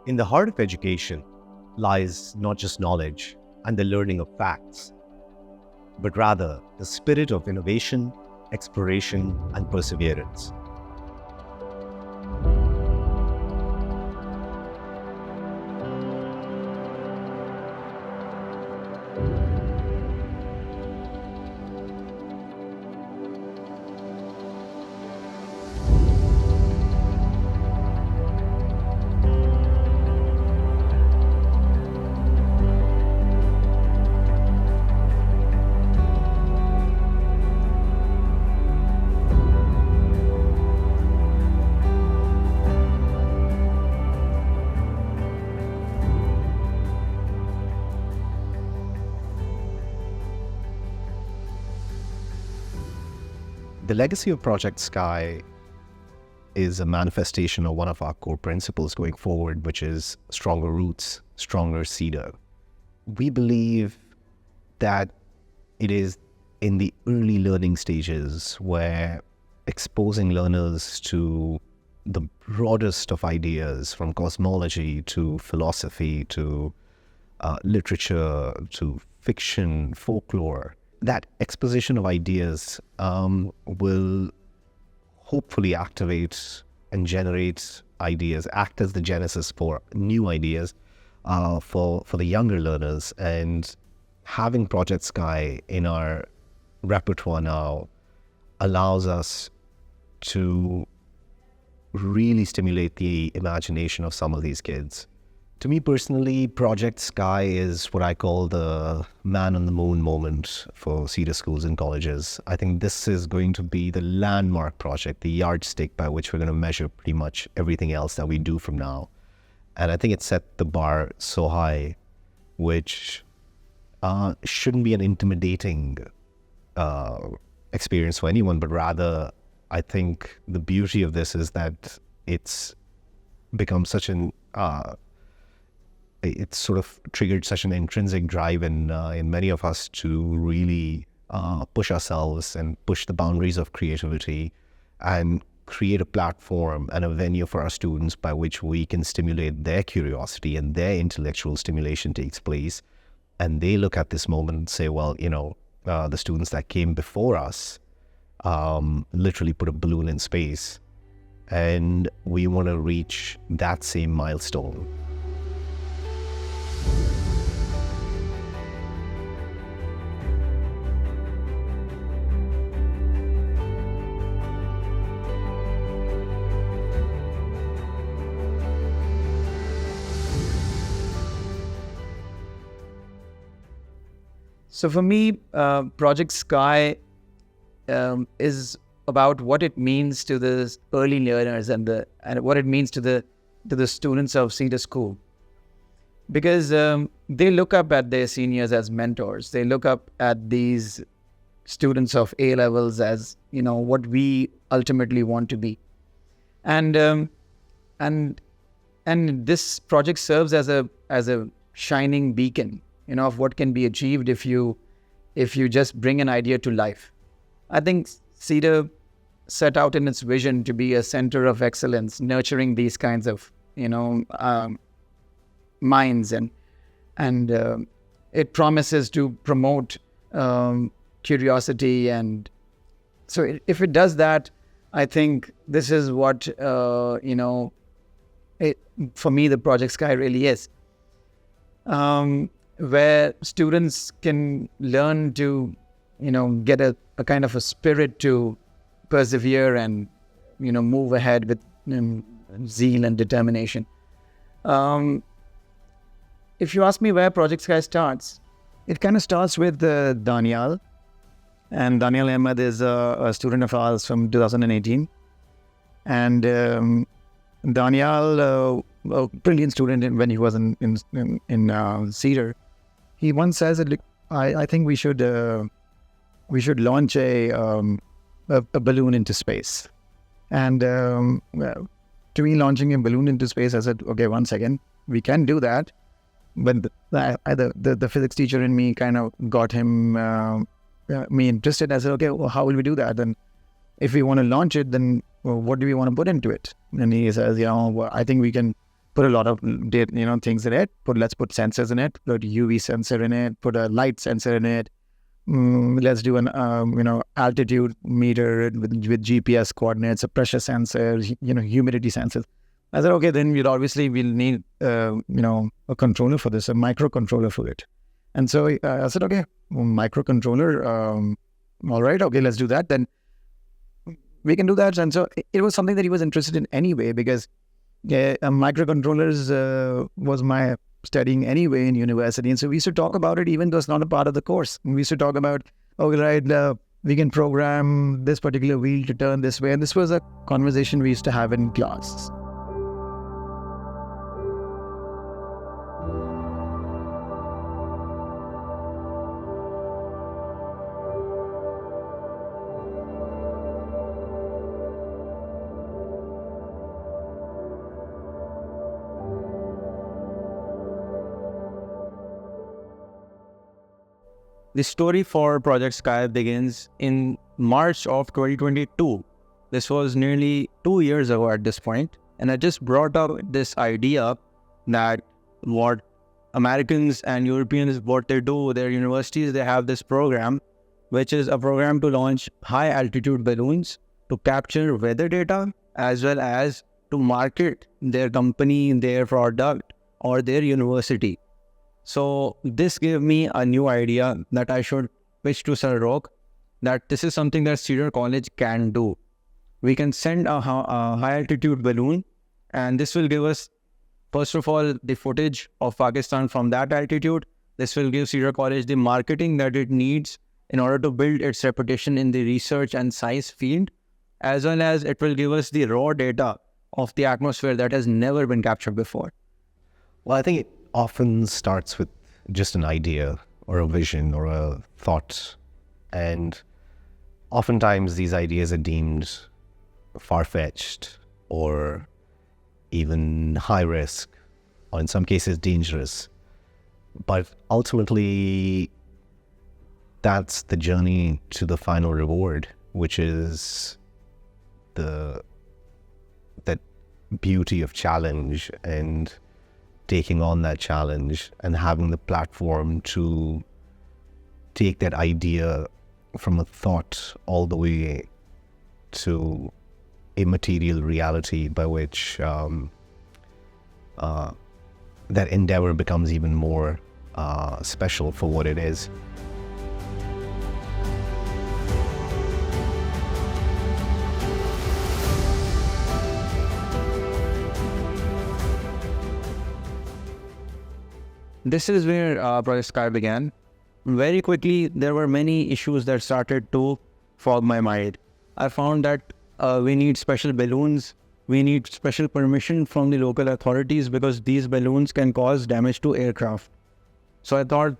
In the heart of education lies not just knowledge and the learning of facts, but rather the spirit of innovation, exploration, and perseverance. The legacy of Project Sky is a manifestation of one of our core principles going forward, which is stronger roots, stronger cedar. We believe that it is in the early learning stages where exposing learners to the broadest of ideas, from cosmology to philosophy to literature to fiction, folklore, that exposition of ideas will hopefully activate and generate ideas, act as the genesis for new ideas for the younger learners. And having Project Sky in our repertoire now allows us to really stimulate the imagination of some of these kids. To me personally, Project Sky is what I call the man on the moon moment for Cedar schools and colleges. I think this is going to be the landmark project, the yardstick by which we're going to measure pretty much everything else that we do from now. And I think it set the bar so high, which shouldn't be an intimidating experience for anyone, but rather, I think the beauty of this is that it's become such an it's sort of triggered such an intrinsic drive in many of us to really push ourselves and push the boundaries of creativity and create a platform and a venue for our students by which we can stimulate their curiosity and their intellectual stimulation takes place. And they look at this moment and say, well, the students that came before us literally put a balloon in space, and we want to reach that same milestone. So for me, Project Sky is about what it means to the early learners and what it means to the students of Cedar School, because they look up at their seniors as mentors. They look up at these students of A levels as what we ultimately want to be, and this project serves as a shining beacon of what can be achieved if you just bring an idea to life. I think Cedar set out in its vision to be a center of excellence, nurturing these kinds of minds, and it promises to promote curiosity. And so if it does that, I think this is what for me the Project Sky really is. Where students can learn to, get a kind of a spirit to persevere and, move ahead with zeal and determination. If you ask me where Project Sky starts, it kind of starts with Danial. And Danial Ahmed is a student of ours from 2018. And Danial, a brilliant student when he was in Cedar, he once says that I think we should launch a balloon into space. And to me, launching a balloon into space, I said, okay, one second, we can do that. But the physics teacher in me kind of got me interested. I said, okay, well, how will we do that? And if we want to launch it, then what do we want to put into it? And he says, I think we can put a lot of things in it. Let's put sensors in it. Put a UV sensor in it. Put a light sensor in it. Let's do an altitude meter with GPS coordinates, a pressure sensor, humidity sensors. I said, okay, then we'll need a controller for this, a microcontroller for it. And so I said, okay, microcontroller. All right, okay, let's do that. Then we can do that. And so it was something that he was interested in anyway, because microcontrollers was my studying anyway in university. And so we used to talk about it, even though it's not a part of the course. We used to talk about, okay, right, we can program this particular wheel to turn this way. And this was a conversation we used to have in class. The story for Project Sky begins in March of 2022. This was nearly 2 years ago at this point. And I just brought up this idea that what Americans and Europeans, what they do, their universities, they have this program, which is a program to launch high altitude balloons to capture weather data, as well as to market their company, their product, or their university. So this gave me a new idea that I should pitch to Sir Rock, that this is something that Cedar College can do. We can send a high altitude balloon, and this will give us, first of all, the footage of Pakistan from that altitude. This will give Cedar College the marketing that it needs in order to build its reputation in the research and science field, as well as it will give us the raw data of the atmosphere that has never been captured before. Well, I think it often starts with just an idea or a vision or a thought. And oftentimes these ideas are deemed far-fetched or even high risk, or in some cases dangerous. But ultimately, that's the journey to the final reward, which is that beauty of challenge and taking on that challenge and having the platform to take that idea from a thought all the way to a material reality by which that endeavor becomes even more special for what it is. This is where Project Sky began. Very quickly, there were many issues that started to fog my mind. I found that we need special balloons. We need special permission from the local authorities because these balloons can cause damage to aircraft. So I thought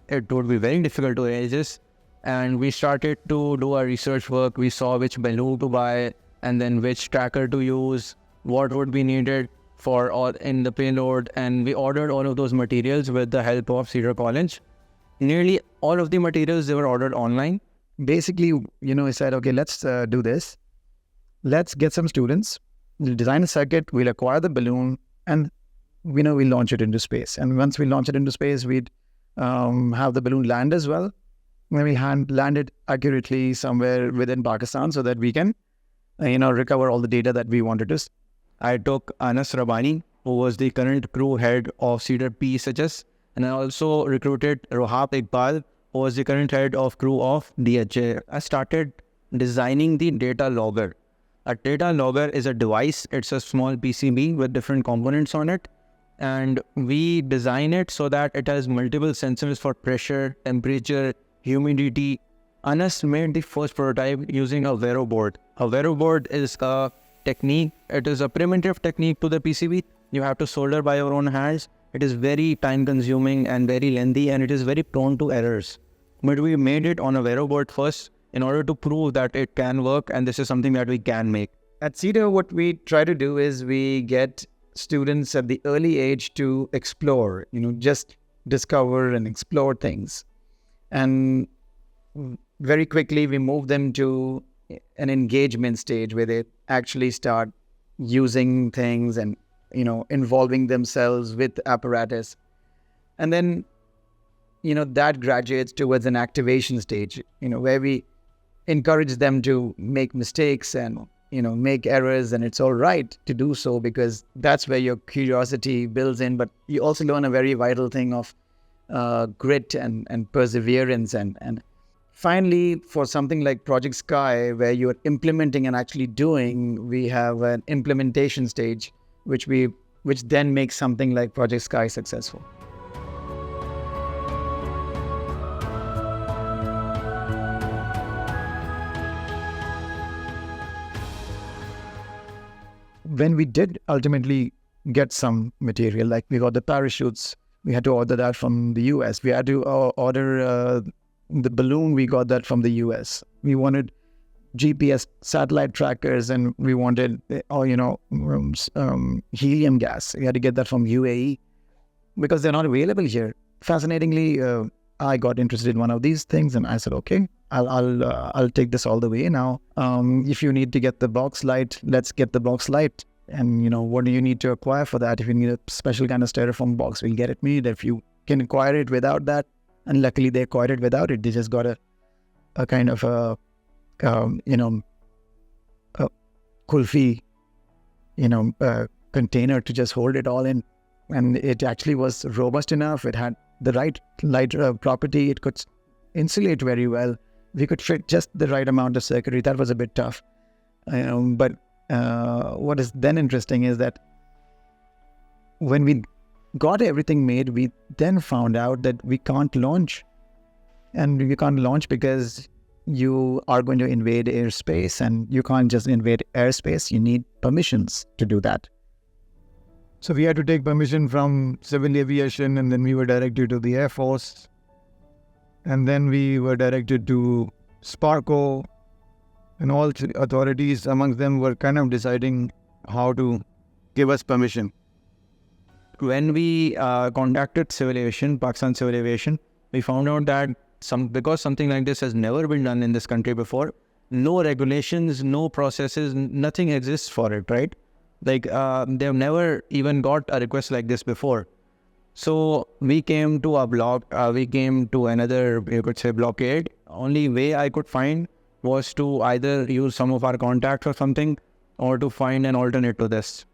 it would be very difficult to arrange this. And we started to do our research work. We saw which balloon to buy and then which tracker to use, what would be needed for all in the payload, and we ordered all of those materials with the help of Cedar College. Nearly all of the materials, they were ordered online. Basically, I said, okay, let's do this. Let's get some students, we'll design a circuit, we'll acquire the balloon, and we'll launch it into space. And once we launch it into space, we'd have the balloon land as well. And we'll land it accurately somewhere within Pakistan so that we can, recover all the data that we wanted to. I took Anas Rabani, who was the current crew head of Cedar PSHS, and I also recruited Rohab Iqbal, who was the current head of crew of DHA. I started designing the data logger. A data logger is a device. It's a small PCB with different components on it. And we design it so that it has multiple sensors for pressure, temperature, humidity. Anas made the first prototype using a Vero board. A Vero board is a technique. It is a primitive technique to the PCB. You have to solder by your own hands. It is very time consuming and very lengthy, and it is very prone to errors. But we made it on a Vero board first in order to prove that it can work, and this is something that we can make. At Cedar, what we try to do is we get students at the early age to explore, just discover and explore things. And very quickly, we move them to an engagement stage where they actually start using things and involving themselves with apparatus. And then, that graduates towards an activation stage, where we encourage them to make mistakes and, make errors, and it's all right to do so because that's where your curiosity builds in. But you also learn a very vital thing of grit and perseverance. And finally, for something like Project Sky, where you're implementing and actually doing, we have an implementation stage, which then makes something like Project Sky successful. When we did ultimately get some material, like we got the parachutes, we had to order that from the US. We had to order the balloon, we got that from the US. We wanted GPS satellite trackers, and we wanted, helium gas. We had to get that from UAE because they're not available here. Fascinatingly, I got interested in one of these things, and I said, okay, I'll take this all the way now. If you need to get the box light, let's get the box light. And, what do you need to acquire for that? If you need a special kind of styrofoam box, we'll get it made. If you can acquire it without that, and luckily they acquired it without it, they just got a kind of a kulfi, container to just hold it all in. And it actually was robust enough. It had the right light property. It could insulate very well. We could fit just the right amount of circuitry. That was a bit tough. But what is then interesting is that when we got everything made, we then found out that we can't launch. And we can't launch because you are going to invade airspace, and you can't just invade airspace. You need permissions to do that. So we had to take permission from civil aviation, and then we were directed to the Air Force. And then we were directed to Sparco, and all authorities amongst them were kind of deciding how to give us permission. When we contacted civil aviation, Pakistan Civil Aviation, we found out that because something like this has never been done in this country before, no regulations, no processes, nothing exists for it, right? Like they've never even got a request like this before. So we came to a we came to another, you could say, blockade. Only way I could find was to either use some of our contacts or something, or to find an alternate to this.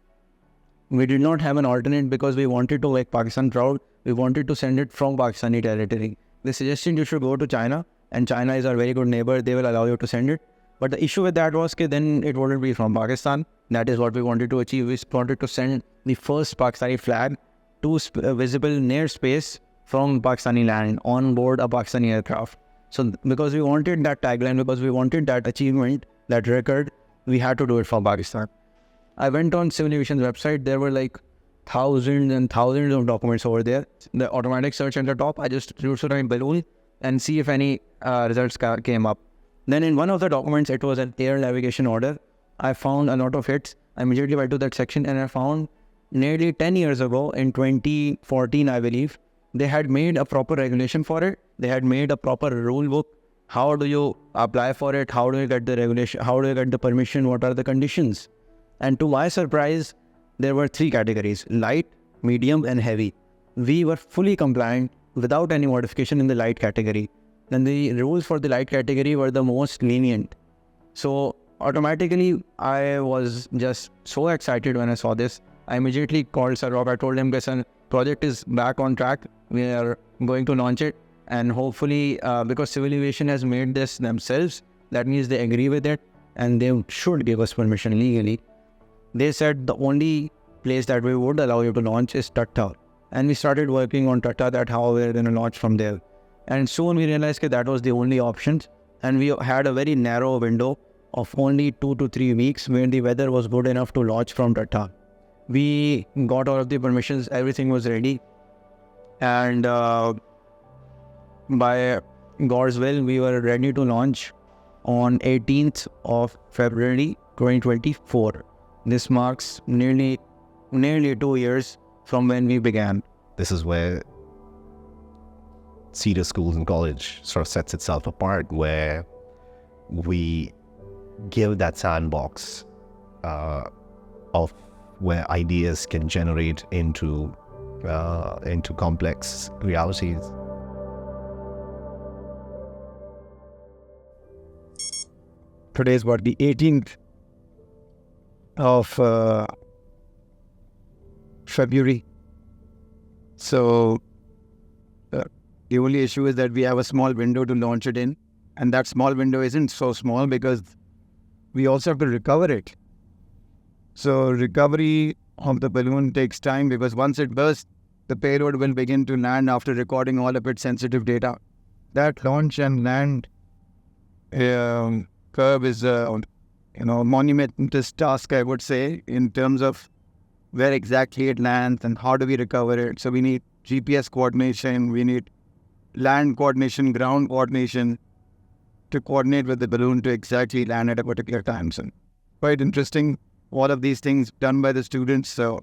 We did not have an alternate because we wanted to make Pakistan proud. We wanted to send it from Pakistani territory. They suggested you should go to China, and China is our very good neighbor. They will allow you to send it. But the issue with that was that then it wouldn't be from Pakistan. That is what we wanted to achieve. We wanted to send the first Pakistani flag to visible near space from Pakistani land on board a Pakistani aircraft. So because we wanted that tagline, because we wanted that achievement, that record, we had to do it from Pakistan. I went on Civil Aviation's website. There were like thousands and thousands of documents over there. The automatic search at the top, I just used to write balloon and see if any results came up. Then in one of the documents, it was an air navigation order. I found a lot of hits. I immediately went to that section, and I found nearly 10 years ago, in 2014, I believe, they had made a proper regulation for it. They had made a proper rule book. How do you apply for it? How do you get the regulation? How do you get the permission? What are the conditions? And to my surprise, there were 3 categories: light, medium, and heavy. We were fully compliant without any modification in the light category. And the rules for the light category were the most lenient. So automatically, I was just so excited when I saw this. I immediately called Sir Rob. I told him, listen, project is back on track. We are going to launch it. And hopefully, because Civil Aviation has made this themselves, that means they agree with it, and they should give us permission legally. They said the only place that we would allow you to launch is Tatta. And we started working on Tatta, that how we're going to launch from there. And soon we realized that was the only option. And we had a very narrow window of only 2 to 3 weeks where the weather was good enough to launch from Tatta. We got all of the permissions, everything was ready. And by God's will, we were ready to launch on 18th of February 2024. This marks nearly 2 years from when we began. This is where Cedar School College sort of sets itself apart, where we give that sandbox of where ideas can generate into complex realities. Today is what, the 18th of February. So the only issue is that we have a small window to launch it in, and that small window isn't so small because we also have to recover it. So recovery of the balloon takes time because once it bursts, the payload will begin to land after recording all of its sensitive data. That launch and land curve is a monumentous task, I would say, in terms of where exactly it lands and how do we recover it. So we need GPS coordination, we need land coordination, ground coordination to coordinate with the balloon to exactly land at a particular time. So quite interesting, all of these things done by the students. So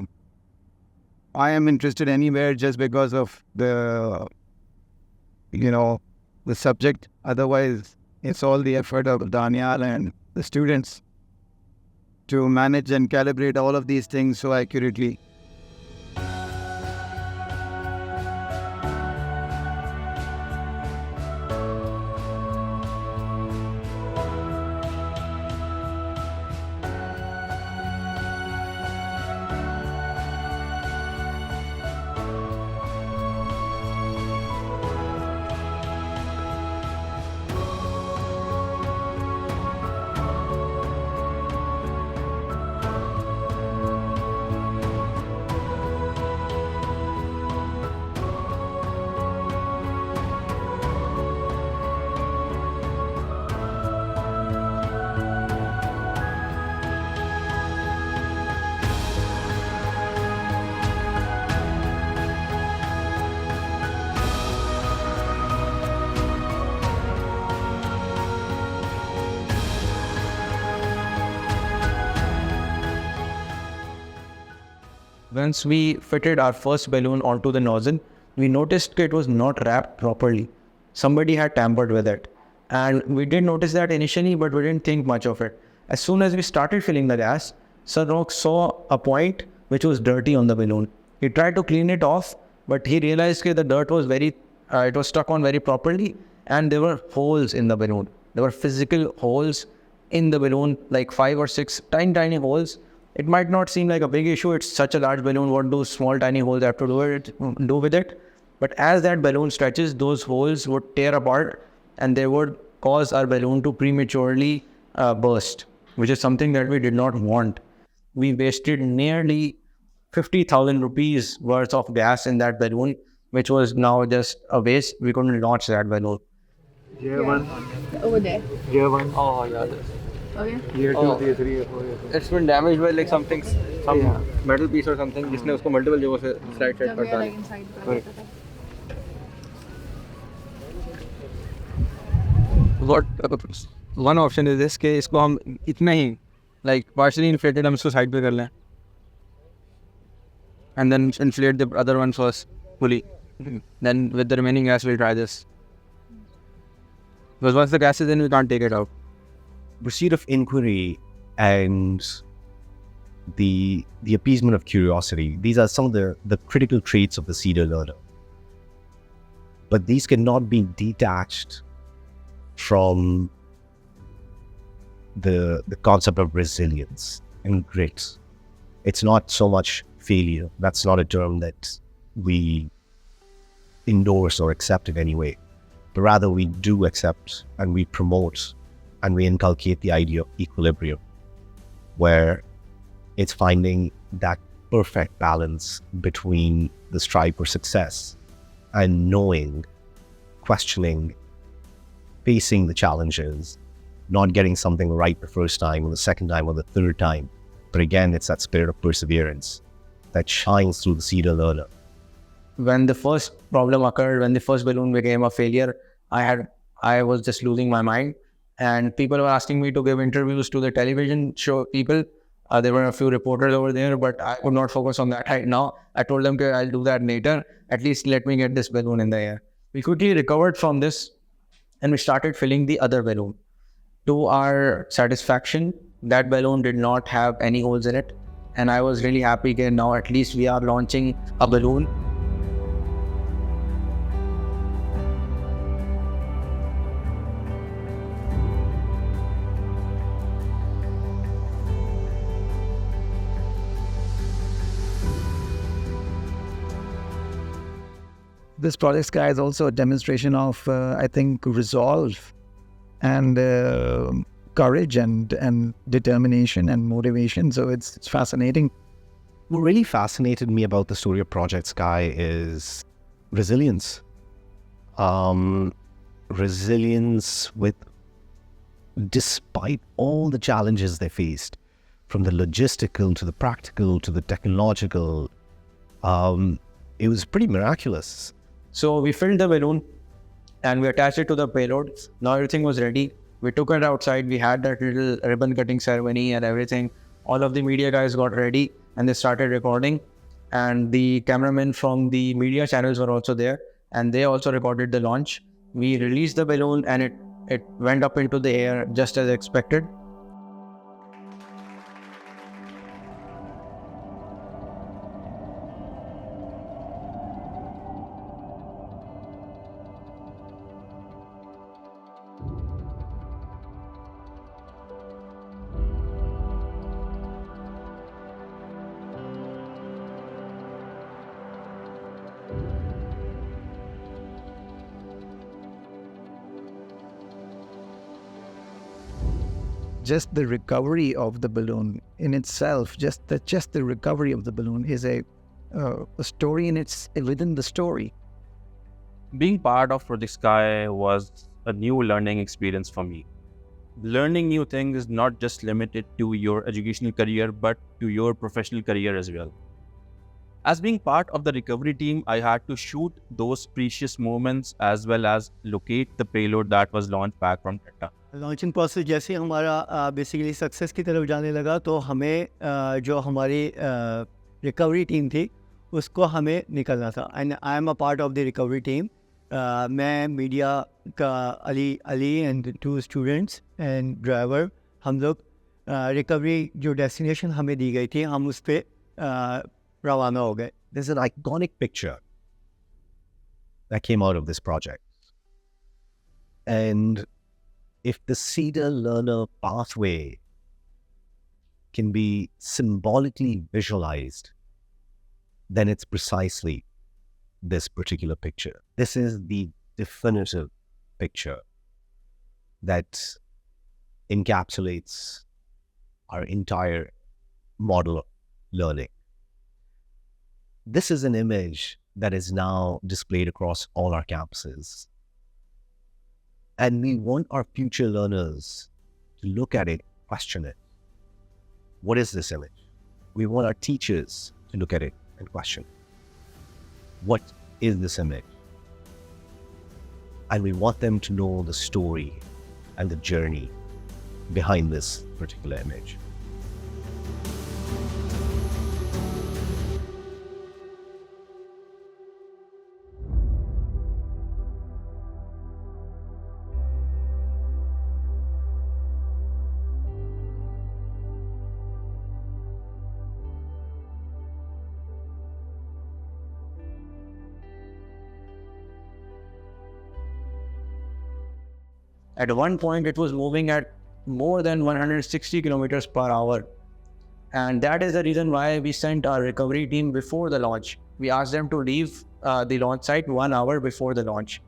I am interested anywhere just because of the subject. Otherwise, it's all the effort of Daniel and the students to manage and calibrate all of these things so accurately. Once we fitted our first balloon onto the nozzle, we noticed it was not wrapped properly. Somebody had tampered with it. And we did notice that initially, but we didn't think much of it. As soon as we started filling the gas, Sanok saw a point which was dirty on the balloon. He tried to clean it off, but he realized that the dirt was it was stuck on very properly, and there were holes in the balloon. There were physical holes in the balloon, like 5 or 6 tiny holes. It might not seem like a big issue. It's such a large balloon. What do small tiny holes have to do with it? But as that balloon stretches, those holes would tear apart and they would cause our balloon to prematurely burst, which is something that we did not want. We wasted nearly 50,000 rupees worth of gas in that balloon, which was now just a waste. We couldn't launch that balloon. Year one. Over there. Year one. Oh, yeah. Okay. Year 2, year 3, year 4, year 5. It's been damaged by like some metal piece or something. जिसने उसको multiple जगहों से slide जब कर ये डाला. like inside का रहता था. What one option is this कि इसको हम इतना ही like partially inflated हम इसको side पे कर लें and then inflate the other one first fully. Then with the remaining gas we'll try this. Because once the gas is in, we can't take it out. Pursuit of inquiry and the appeasement of curiosity, these are some of the critical traits of the Cedar learner. But these cannot be detached from the concept of resilience and grit. It's not so much failure. That's not a term that we endorse or accept in any way. But rather we do accept and we promote and we inculcate the idea of equilibrium, where it's finding that perfect balance between the strive for success and knowing, questioning, facing the challenges, not getting something right the first time or the second time or the third time. But again, it's that spirit of perseverance that shines through the Cedar learner. When the first problem occurred, when the first balloon became a failure, I was just losing my mind. And people were asking me to give interviews to the television show people. There were a few reporters over there, but I could not focus on that right now. I told them, okay, I'll do that later. At least let me get this balloon in the air. We quickly recovered from this and we started filling the other balloon. To our satisfaction, that balloon did not have any holes in it. And I was really happy that now at least we are launching a balloon. This Project Sky is also a demonstration of, I think, resolve and courage and determination and motivation. So it's fascinating. What really fascinated me about the story of Project Sky is resilience. Resilience despite all the challenges they faced, from the logistical to the practical to the technological, it was pretty miraculous. So we filled the balloon and we attached it to the payload. Now everything was ready. We took it outside. We had that little ribbon cutting ceremony and everything. All of the media guys got ready and they started recording. And the cameramen from the media channels were also there. And they also recorded the launch. We released the balloon and it went up into the air just as expected. Just the recovery of the balloon in itself, just the recovery of the balloon is a story within the story. Being part of Project Sky was a new learning experience for me. Learning new things is not just limited to your educational career, but to your professional career as well. As being part of the recovery team, I had to shoot those precious moments as well as locate the payload that was launched back from Tata. Launching process जैसे हमारा basically success की तरफ जाने लगा तो हमें जो हमारी रिकवरी टीम थी उसको हमें निकलना था. And I am a part of the recovery team. मैं मीडिया का Ali and 2 students and driver, हम लोग रिकवरी जो डेस्टिनेशन हमें दी गई थी हम उस पर रवाना हो गए. There's an iconic picture that came out of this project. And if the Cedar learner pathway can be symbolically visualized, then it's precisely this particular picture. This is the definitive picture that encapsulates our entire model of learning. This is an image that is now displayed across all our campuses. And we want our future learners to look at it, question it. What is this image? We want our teachers to look at it and question, what is this image? And we want them to know the story and the journey behind this particular image. At one point, it was moving at more than 160 kilometers per hour. And that is the reason why we sent our recovery team before the launch. We asked them to leave the launch site 1 hour before the launch.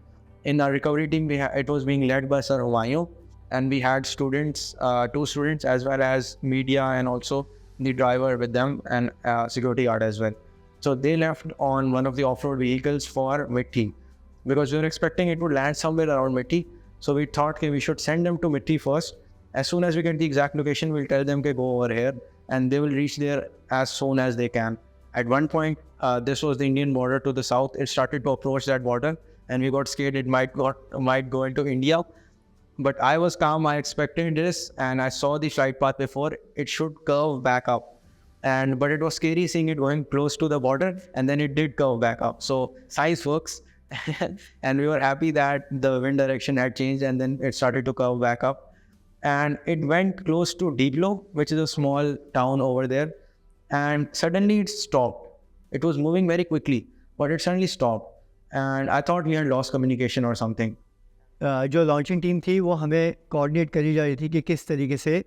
In our recovery team, it was being led by Sir Humayun, and we had students, 2 students, as well as media and also the driver with them and security guard as well. So they left on one of the off-road vehicles for Mitti because we were expecting it would land somewhere around Mitti. So we thought we should send them to Mitti first. As soon as we get the exact location, we'll tell them to go over here and they will reach there as soon as they can. At one point, this was the Indian border to the south. It started to approach that border and we got scared it might go into India. But I was calm. I expected this and I saw the flight path before. It should curve back up. But it was scary seeing it going close to the border and then it did curve back up. So size works. And we were happy that the wind direction had changed and then it started to curve back up. And it went close to Diglo, which is a small town over there. and suddenly it stopped. It was moving very quickly, but it suddenly stopped. And I thought we had lost communication or something. जो launching team थी वो हमें coordinate करी जा रही थी कि किस तरीके से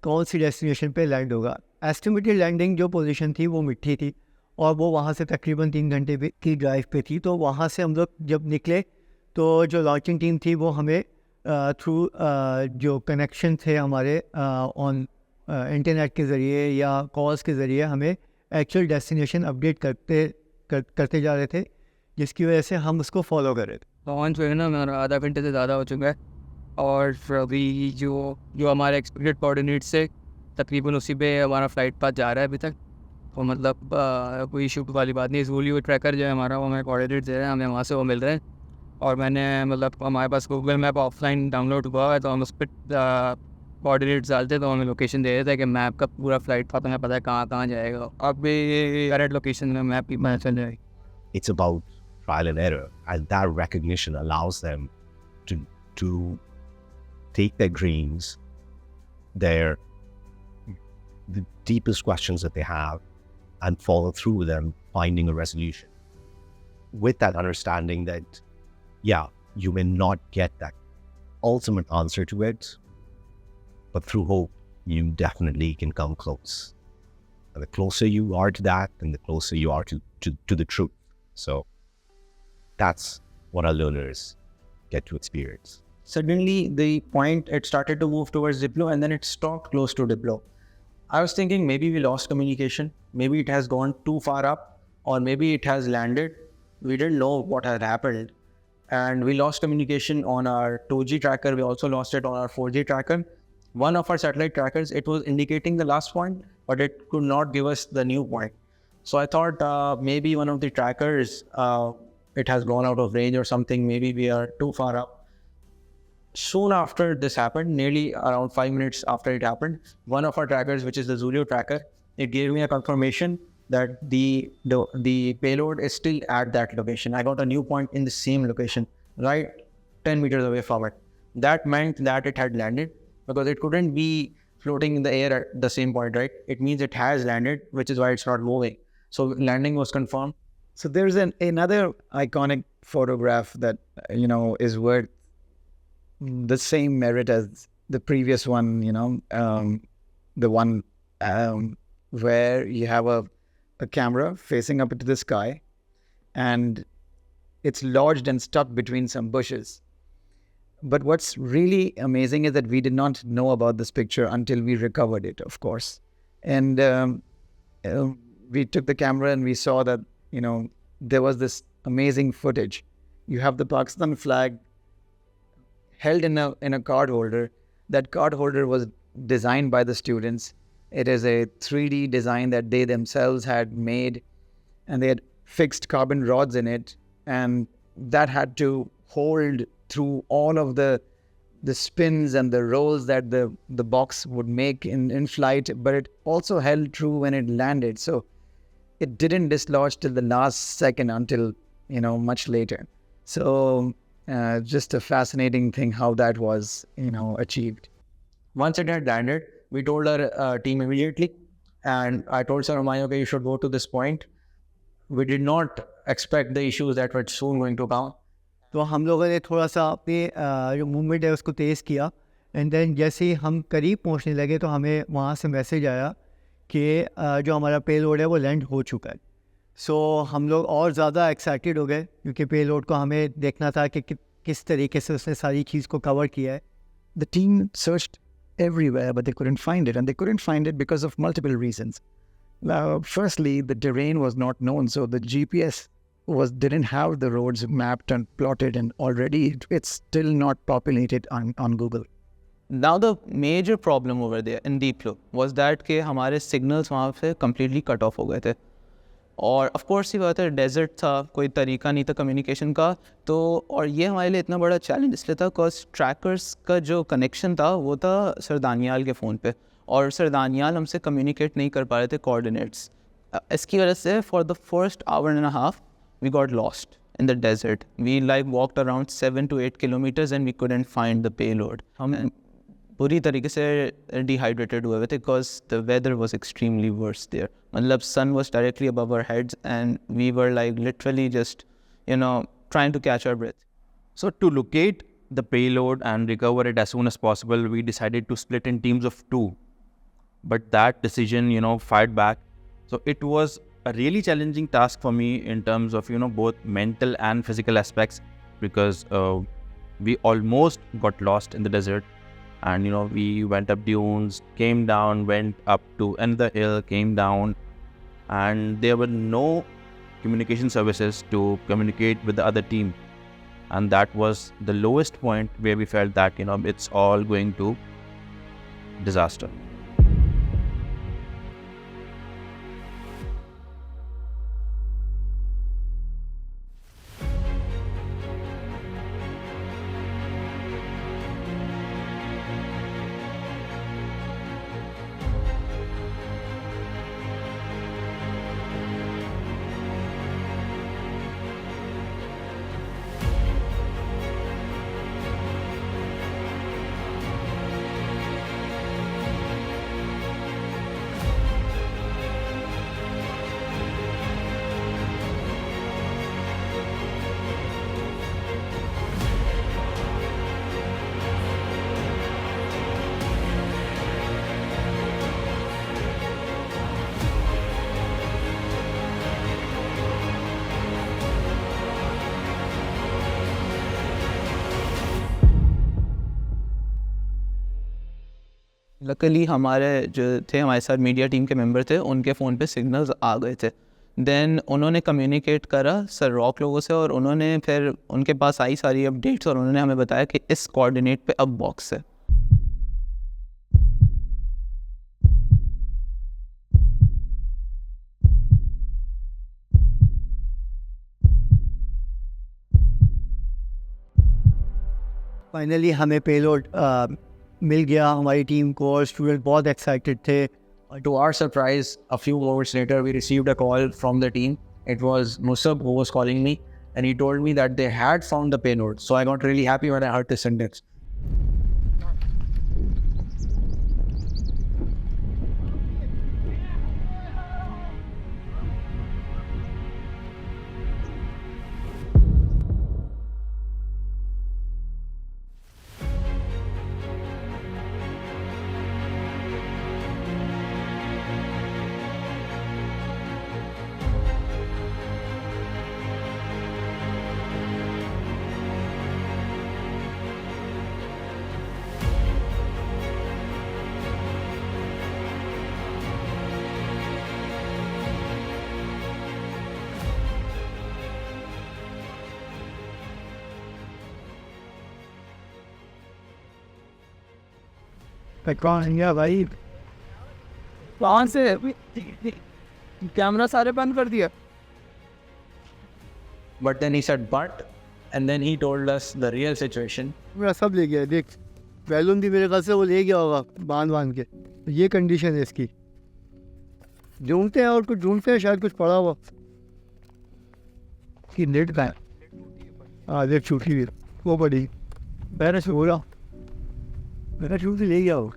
कौन सी डेस्टिनेशन पे लैंड होगा. एस्टिमेटेड लैंडिंग जो पोजीशन थी वो मिट्टी थी और वो वहाँ से तकरीबन 3 घंटे की ड्राइव पे थी. तो वहाँ से हम लोग जब निकले तो जो लॉन्चिंग टीम थी वो हमें थ्रू जो कनेक्शन थे हमारे ऑन इंटरनेट के ज़रिए या कॉल्स के ज़रिए हमें एक्चुअल डेस्टिनेशन अपडेट करते जा रहे थे, जिसकी वजह से हम उसको फॉलो कर रहे थे. लॉन्च जो है ना हमारा आधा घंटे से ज़्यादा हो चुका है और अभी जो हमारे एक्सपेक्टेड कोऑर्डिनेट से तकरीबन उसी पे हमारा फ्लाइट पाथ जा रहा है अभी तक. तो मतलब कोई इशू वाली बात नहीं. ज़ूलियो ट्रैकर जो है हमारा वो हमें कोऑर्डिनेट दे रहे हैं, हमें वहाँ से वो मिल रहे हैं. और मैंने मतलब हमारे पास गूगल मैप ऑफलाइन डाउनलोड हुआ है तो हम उस पर कोऑर्डिनेट्स डालते तो हमें लोकेशन दे देते हैं कि मैप का पूरा फ्लाइट पाथ हमें पता है कहाँ जाएगा. अब भी करेक्ट लोकेशन में मैप की पता चल जाएगी. It's about trial and error, and that recognition allows them to take their dreams, the deepest questions that they have, and follow through with them, finding a resolution. With that understanding that, yeah, you may not get that ultimate answer to it, but through hope, you definitely can come close. And the closer you are to that, and the closer you are to the truth. So that's what our learners get to experience. Suddenly the point, it started to move towards Diplo and then it stopped close to Diplo. I was thinking maybe we lost communication, maybe it has gone too far up, or maybe it has landed. We didn't know what had happened, and we lost communication on our 2G tracker. We also lost it on our 4G tracker. One of our satellite trackers, it was indicating the last point, but it could not give us the new point. So I thought maybe one of the trackers, it has gone out of range or something. Maybe we are too far up. Soon after this happened, nearly around 5 minutes after it happened, one of our trackers, which is the Zulu tracker, it gave me a confirmation that the payload is still at that location. I got a new point in the same location, right 10 meters away from it. That meant that it had landed, because it couldn't be floating in the air at the same point, right? It means it has landed, which is why it's not moving. So landing was confirmed. So there's another iconic photograph that, is worth the same merit as the previous one, the one where you have a camera facing up into the sky and it's lodged and stuck between some bushes. But what's really amazing is that we did not know about this picture until we recovered it, of course. And we took the camera and we saw that, there was this amazing footage. You have the Pakistan flag held in a card holder. That card holder was designed by the students. It is a 3D design that they themselves had made, and they had fixed carbon rods in it, and that had to hold through all of the spins and the rolls that the box would make in flight, but it also held true when it landed. So it didn't dislodge till the last second until, much later. So just a fascinating thing how that was, achieved. Once it had landed, we told our team immediately, and I told Sir Humayun, okay, you should go to this point. We did not expect the issues that were soon going to come. तो हम लोगों ने थोड़ा सा अपनी जो movement है उसको तेज़ किया, एंड देन जैसे ही हम करीब पहुंचने लगे तो हमें वहाँ से मैसेज आया कि जो हमारा पेलोड है वो लैंड हो चुका है. सो हम लोग और ज़्यादा एक्साइटेड हो गए क्योंकि पेलोड को हमें देखना था कि किस तरीके से उसने सारी चीज़ को कवर किया है. The team searched everywhere, but they couldn't find it, and they couldn't find it because of multiple reasons. Firstly, the terrain was not known, so the GPS didn't have the roads mapped and plotted, and already it's still not populated on Google. Now the major problem over there in Diplo was that कि हमारे signals वहाँ से completely cut off हो गए थे. और of course ये बात है, desert था, कोई तरीका नहीं था communication का. तो और ये हमारे लिए इतना बड़ा challenge इसलिए था cause trackers का जो connection था वो था सर दानियाल के फ़ोन पे, और सर दानियाल हमसे communicate नहीं कर पा रहे थे coordinates. इसकी वजह से for the first hour and a half we got lost in the desert. We walked around 7 to 8 kilometers and we couldn't find the payload. हम पूरी तरीके से dehydrated हुए थे because the weather was extremely worse there. मतलब sun was directly above our heads and we were like literally just, trying to catch our breath. So to locate the payload and recover it as soon as possible, we decided to split in teams of 2. But that decision, fired back. So it was a really challenging task for me in terms of, both mental and physical aspects, because we almost got lost in the desert. And, we went up dunes, came down, went up to another hill, came down, and there were no communication services to communicate with the other team. And that was the lowest point where we felt that, it's all going to disaster. Luckily हमारे जो थे हमारे साथ media team के member थे, उनके phone पे signals आ गए थे. देन उन्होंने कम्युनिकेट करा सर रॉक लोगों से, और उन्होंने फिर उनके पास आई सारी अपडेट्स और उन्होंने हमें बताया कि इस कोऑर्डिनेट पे अब बॉक्स है. फाइनली हमें पेलोड मिल गया हमारी टीम को, और स्टूडेंट बहुत एक्साइटेड थे. To our surprise, a few hours later, we received a call from the team. It was Musab who was calling me, and he told me that they had found the payload. So I got really happy when I heard this sentence. भाई कहाँ से camera सारे बंद कर दिया. But then he said but, and then he told us the real situation. मेरा सब ले गया. देख बैलून भी मेरे ख्याल से वो ले गया होगा बांध के. ये कंडीशन है इसकी. ढूंढते हैं और कुछ ढूंढते हैं, शायद कुछ पड़ा हुआ कि नेट का है. हाँ देख छूटी हुई वो पड़ी. पैराशूट हो रहा, पैराशूट भी ले गया हो.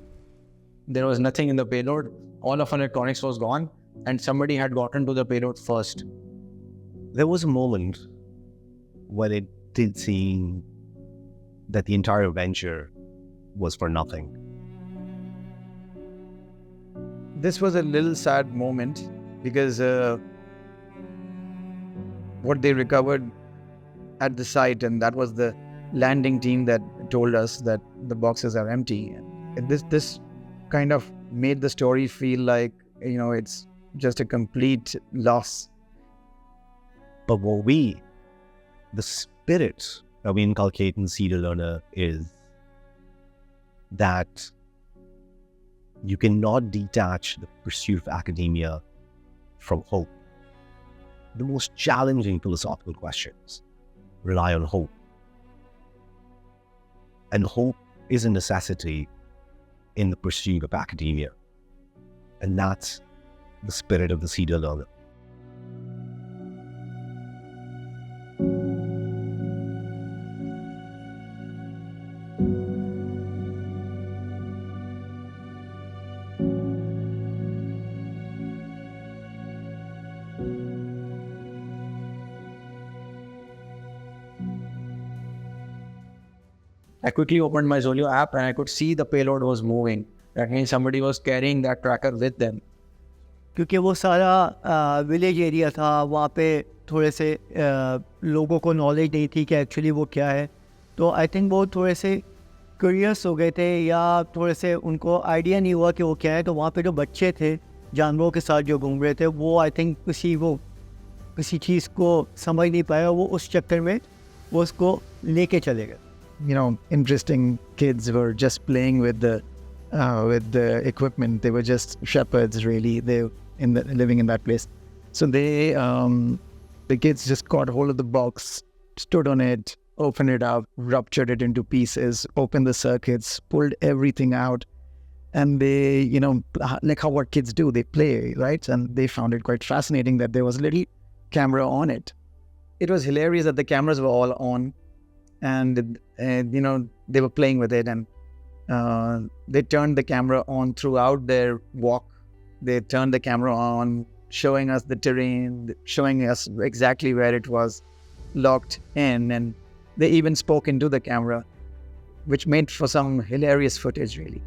There was nothing in the payload. All of our electronics was gone, and somebody had gotten to the payload first. There was a moment when it did seem that the entire venture was for nothing. This was a little sad moment because what they recovered at the site, and that was the landing team that told us that the boxes are empty. And this kind of made the story feel like, it's just a complete loss. But the spirit that we inculcate in Cedar Learner is that you cannot detach the pursuit of academia from hope. The most challenging philosophical questions rely on hope. And hope is a necessity in the pursuit of academia. And that's the spirit of the Cedar Learner. I quickly opened my Zolio app and I could see the payload was moving. That means somebody was carrying that tracker with them. क्योंकि वो सारा village area था, वहाँ पे थोड़े से लोगों को नॉलेज नहीं थी कि एक्चुअली वो क्या है. तो आई थिंक वो थोड़े से क्यूरियस हो गए थे या थोड़े से उनको आइडिया नहीं हुआ कि वो क्या है. तो वहाँ पे जो बच्चे थे जानवरों के साथ जो घूम रहे थे, वो आई थिंक किसी चीज़ को समझ नहीं पाया. वो उस चक्कर में वो उसको लेके चले गए. Interesting kids were just playing with the equipment. They were just shepherds, really. They living in that place. So the kids just got hold of the box, stood on it, opened it up, ruptured it into pieces, opened the circuits, pulled everything out, and they, like how what kids do, they play, right? And they found it quite fascinating that there was a little camera on it. It was hilarious that the cameras were all on, and they were playing with it, and they turned the camera on throughout their walk. They turned the camera on, showing us the terrain, showing us exactly where it was locked in, and they even spoke into the camera, which made for some hilarious footage, really.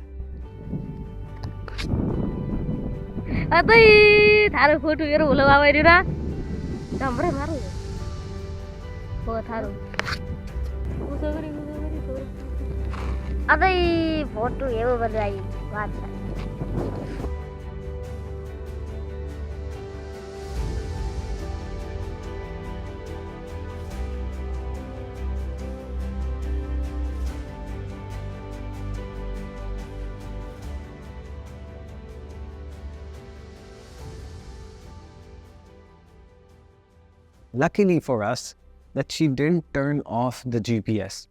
Luckily for us, that she didn't turn off the GPS.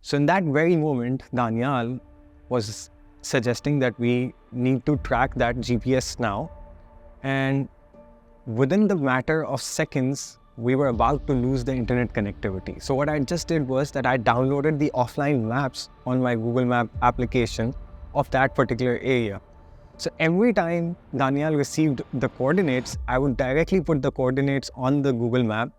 So in that very moment, Daniel was suggesting that we need to track that GPS now. And within the matter of seconds, we were about to lose the internet connectivity. So what I just did was that I downloaded the offline maps on my Google Map application of that particular area. So every time Daniel received the coordinates, I would directly put the coordinates on the Google map,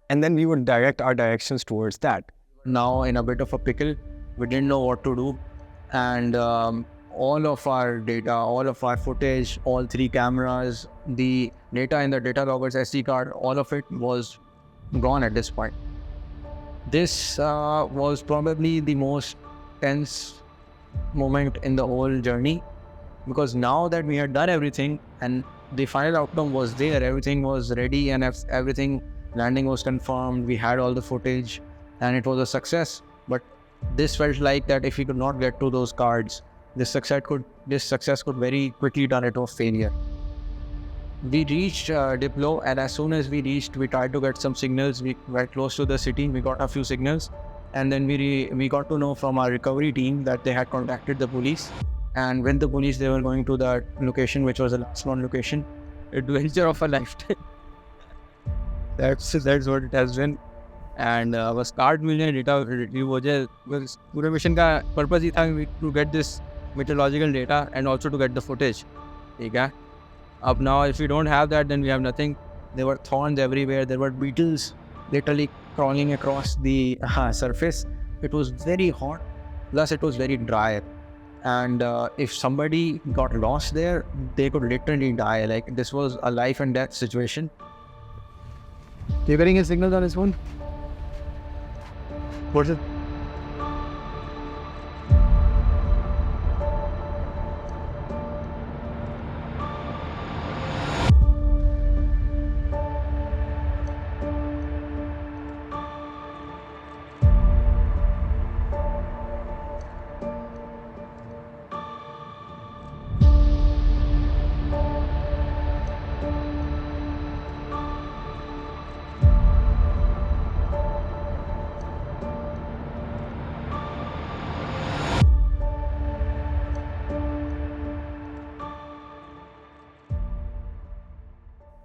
and then we would direct our directions towards that. Now in a bit of a pickle, we didn't know what to do, and all of our data, all of our footage, all 3 cameras, the data in the data loggers SD card, all of it was gone at this point. This was probably the most tense moment in the whole journey, because now that we had done everything and the final outcome was there, everything was ready, and everything, landing was confirmed, we had all the footage, and it was a success. But this felt like that if we could not get to those cards, this success could very quickly turn into a failure. We reached Diplo, and as soon as we reached, we tried to get some signals. We were close to the city, we got a few signals, and then we got to know from our recovery team that they had contacted the police. And with the police, they were going to that location, which was the last known location. Adventure of a lifetime. That's what it has been. And बस card मिल जाए, data retrieve हो जाए. बस पूरे mission का purpose ही था to get this meteorological data and also to get the footage. ठीक है. Up now, if we don't have that, then we have nothing. There were thorns everywhere. There were beetles literally crawling across the surface. It was very hot. Plus, it was very dry. And if somebody got lost there, they could literally die. Like, this was a life and death situation. You getting his signals on his phone? What's it?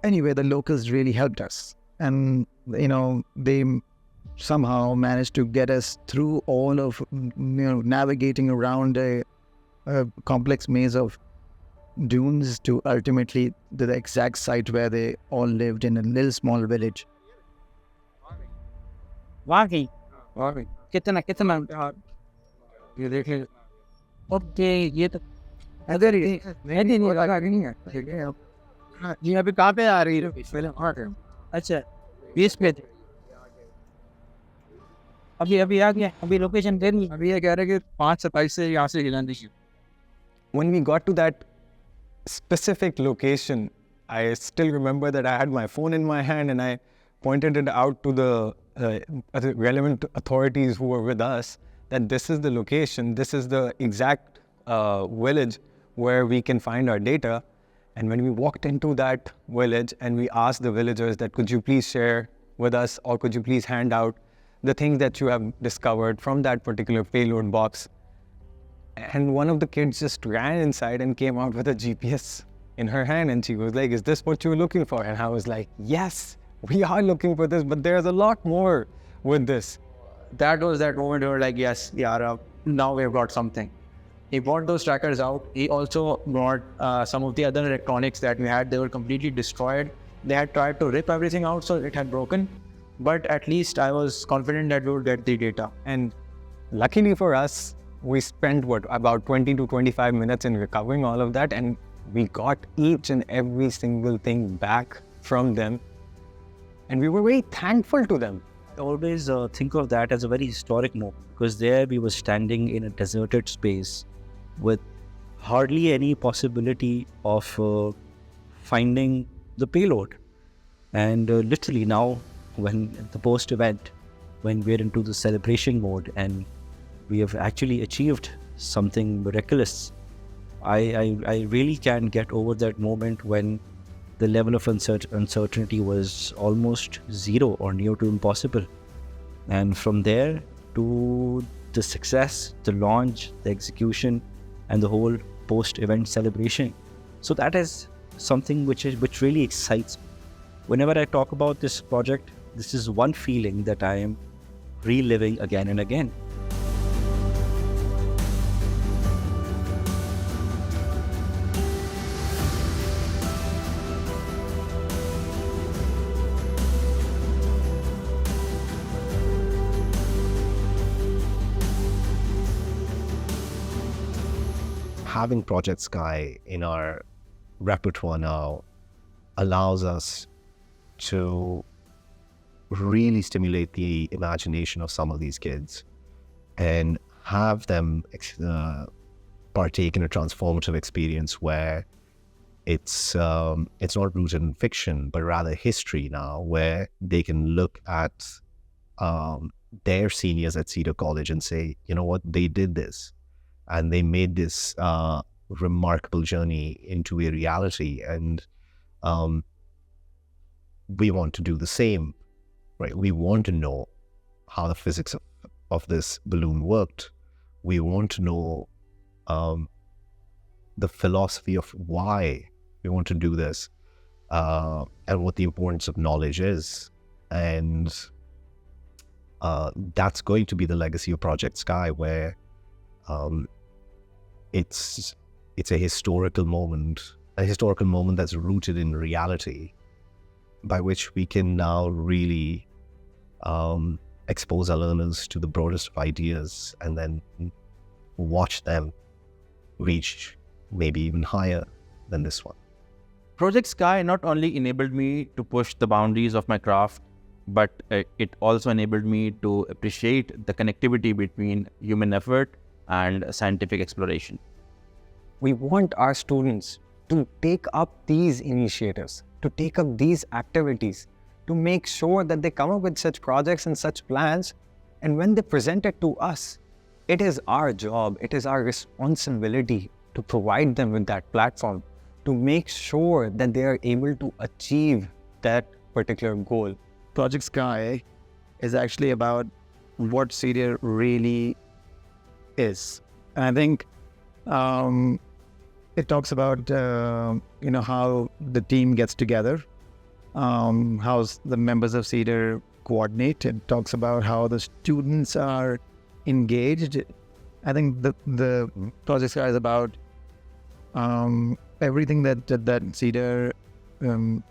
Anyway, the locals really helped us, and they somehow managed to get us through all of navigating around a complex maze of dunes to ultimately the exact site where they all lived in a little small village. वाकई कितना ये देख ले okay ये तो अगर नहीं लगा नहीं है जी अभी कहाँ पे आ रही है पहले अच्छा 20 पे अभी आ गया अभी लोकेशन दे दी अभी ये कह रहे कि 5:27 से यहाँ से हिलाने दीजिए When we got to that specific location, I still remember that I had my phone in my hand and I pointed it out to the relevant authorities who were with us that this is the location, this is the exact village where we can find our data. And when we walked into that village and we asked the villagers that could you please share with us or could you please hand out the things that you have discovered from that particular payload box, and one of the kids just ran inside and came out with a GPS in her hand and she was like, is this what you were looking for? And I was like, yes, we are looking for this, but there's a lot more with this. That was that moment where like, yes, yeah, now we've got something. He brought those trackers out. He also brought some of the other electronics that we had. They were completely destroyed. They had tried to rip everything out, so it had broken. But at least I was confident that we would get the data. And luckily for us, we spent about 20 to 25 minutes in recovering all of that, and we got each and every single thing back from them. And we were very thankful to them. I always think of that as a very historic moment because there we were standing in a deserted space with hardly any possibility of finding the payload. And literally now, when the post-event, when we're into the celebration mode and we have actually achieved something miraculous, I really can't get over that moment when the level of uncertainty was almost zero or near to impossible. And from there to the success, the launch, the execution, and the whole post-event celebration. So that is something which really excites me. Whenever I talk about this project, this is one feeling that I am reliving again and again. Having Project Sky in our repertoire now allows us to really stimulate the imagination of some of these kids and have them partake in a transformative experience where it's not rooted in fiction, but rather history now, where they can look at their seniors at Cedar College and say, you know what, they did this. And they made this remarkable journey into a reality, and we want to do the same, right? We want to know how the physics of this balloon worked. We want to know the philosophy of why we want to do this, and what the importance of knowledge is. And that's going to be the legacy of Project Sky, where it's a historical moment that's rooted in reality, by which we can now really expose our learners to the broadest of ideas and then watch them reach maybe even higher than this one. Project Sky not only enabled me to push the boundaries of my craft, but it also enabled me to appreciate the connectivity between human effort and scientific exploration. We want our students to take up these initiatives, to take up these activities, to make sure that they come up with such projects and such plans. And when they present it to us, it is our job, it is our responsibility to provide them with that platform, to make sure that they are able to achieve that particular goal. Project Sky is actually about what Cedar really is. And I think it talks about how the team gets together, how the members of Cedar coordinate. It talks about how the students are engaged. I think the Project Sky is about everything that Cedar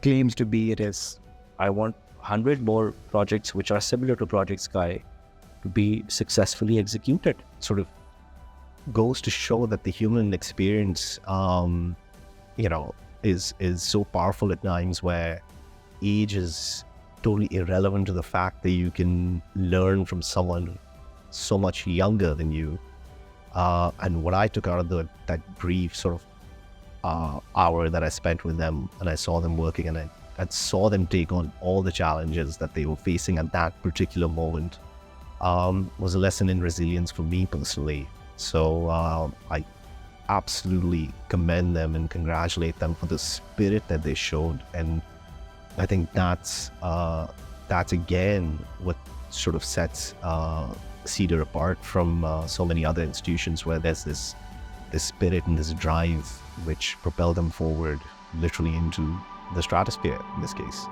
claims to be. It is. I want 100 more projects which are similar to Project Sky to be successfully executed. Sort of goes to show that the human experience, is so powerful at times, where age is totally irrelevant to the fact that you can learn from someone so much younger than you. And what I took out of that brief sort of hour that I spent with them, and I saw them working, and I saw them take on all the challenges that they were facing at that particular moment, was a lesson in resilience for me personally. So I absolutely commend them and congratulate them for the spirit that they showed. And I think that's again what sort of sets Cedar apart from so many other institutions, where there's this spirit and this drive which propel them forward, literally into the stratosphere in this case.